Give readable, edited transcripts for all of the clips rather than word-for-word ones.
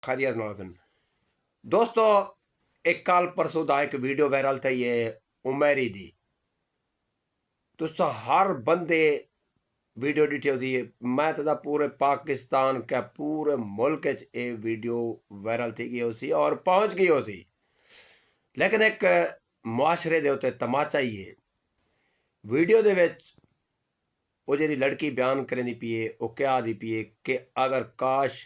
खैरियत नाल सन दोस्तों। एक कल परसों दा एक वीडियो वायरल थी है उमेरी दी। तुस हर बंदे वीडियो डिठी होती है। मैं तो पूरे पाकिस्तान के पूरे मुल्क ये वीडियो वायरल थी गई उसी और पहुंच गई उसी। लेकिन एक मुआशरे दे उत्ते तमाचा ही है वीडियो दे विच वो जी लड़की बयान करें पी है वो क्या आदि पी है कि अगर काश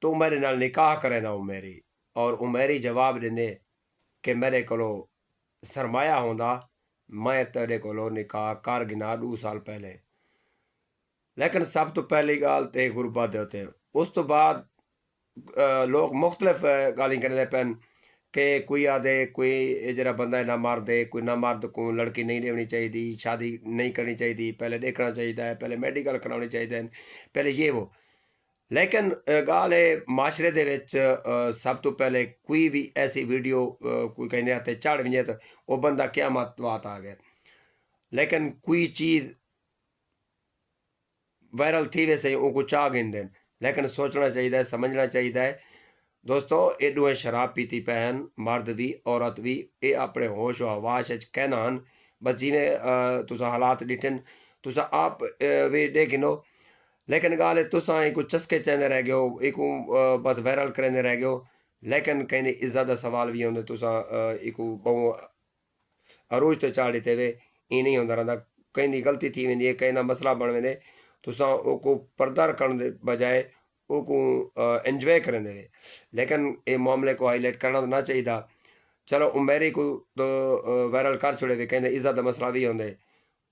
तू मेरे नाल निकाह करे ना उमेरी, और उमेरी जवाब देंदे कि मेरे को सरमाया होंदा मैं तेरे को निकाह कर गिना 2 साल पहले। लेकिन सब तो पहली गाल तो गुरबत दे होते उस तो बाद लोग मुख्तलिफ गाली करते पैन कि कोई आदे कोई जरा बंदा ना मार दे, कोई ना मर्द को लड़की नहीं लेनी चाहिए, शादी नहीं करनी चाहिए, पहले देखना चाहिए, पहले मेडिकल कराने चाहिए, पहले ये वो। लेकिन गाल है माशरे दे विच सब तो पहले कोई भी ऐसी वीडियो कोई कहने आते चढ़ भी तो वो बंदा क्या मत बात आ गया। लेकिन कोई चीज़ वायरल थी वैसे उनको चाह गिनते। लेकिन सोचना चाहिए, समझना चाहिए दोस्तों, ये दोवें शराब पीती पैन मर्द भी औरत भी, ये अपने होश हवाश कहना हन बस जिमें तुसा हालात डिठन तुसा आप भी देख लो। लेकिन गाल है तुसा एक चस्के चेंदे रह गए हो, एक बस वायरल करेंदे रह गए हो। लेकिन कहीं इज्जत का सवाल भी होंगे तुसा एक बहु अरूज ते चाढ़ी थे वे ई नहीं होंदा रहा। कहीं गलती थी वेंदी है, कहीं ना मसला बन वेंदे तुसा ओको पर्दा रखण दे बजाय ओको एंजॉय करें दे। लेकिन ये मामले को हाईलाइट करना तो ना चाहिए था। चलो उमेरी को तो वायरल कर छोड़े वे कहें इज्जत का मसला भी होंगे,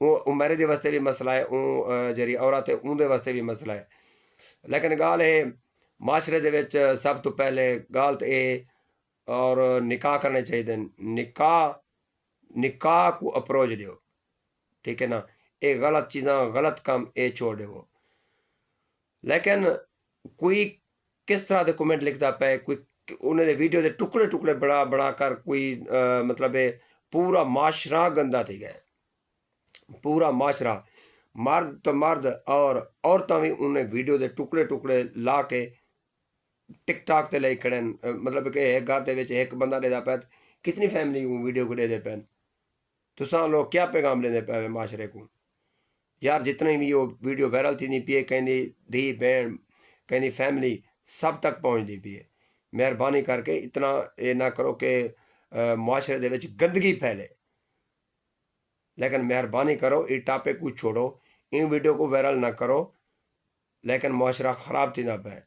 वो उमेरी के वास्ते भी मसला है, वो जी औरत है उनके वास्ते भी मसला है। लेकिन गाल है माशरे दे विच सब तो पहले गाल तो ये और निकाह करने चाहिए। निकाह निकाह को अप्रोच दो, ठीक है ना। ये गलत चीज़ा गलत काम ये छोड़ दो। लेकिन कोई किस तरह के कमेंट लिखता पे, कोई उन्हें वीडियो के टुकड़े टुकड़े बना बना कर कोई मतलब है पूरा माशरा गंदा थी गया। पूरा माशरा मर्द तो मर्द और औरतें भी उन्हें वीडियो के टुकड़े टुकड़े ला के टिकटॉक ते ले खड़े। मतलब कि एक घर के एक बंदा देता पे कितनी फैमिली को वीडियो को दे पैन। तुसा लोग क्या पैगाम लेंदे पे माशरे को यार। जितनी भी वो वीडियो वायरल थी पी है कहीं धी बहन कहीं फैमिली सब तक पहुँचती पी है। मेहरबानी करके इतना ये ना करो कि मुआशरे दे विच गंदगी फैले। लेकिन मेहरबानी करो ये टॉपिक को छोड़ो, इन वीडियो को वायरल ना करो। लेकिन मुआशरा खराब थी ना पे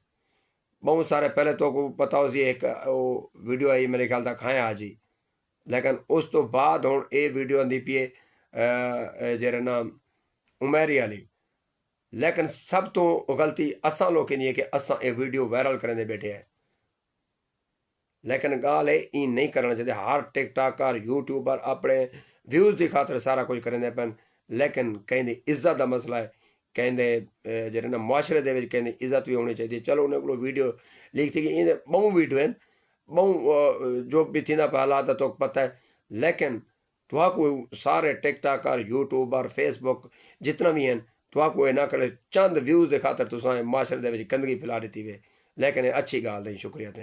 बहुत सारे पहले तो को पता हो सी एक वो वीडियो आई मेरे ख्याल तक खाए आज ही। लेकिन उस तो बाद हूँ ये वीडियो आती पी है जेरे नाम उमेरी वाली। लेकिन सब तो गलती असा लोगों की है कि असा ये वीडियो वायरल करने बैठे हैं। लेकिन गाल है ई नहीं करना चाहिए। हर टिकटॉकर यूट्यूबर अपने व्यूज़ की खातर सारा कुछ करेंगे पैन। लेकिन कहीं इज्जत का मसला है, कहीं जो ना मुआशरे दे कहीं इज्जत भी होनी चाहिए। चलो उन्हें को वीडियो लीक थी इन बहु वीडियो हैं बहु जो भी थी ना हालात तो पता है। लेकिन को सारे टिकटॉकर यूट्यूबर फेसबुक जितना भी हैं को ना करे चंद व्यूज़ के खातर तुसा मुआशरे दे गंदगी फैला दी वे। लेकिन अच्छी गाल नहीं। शुक्रिया। थैंक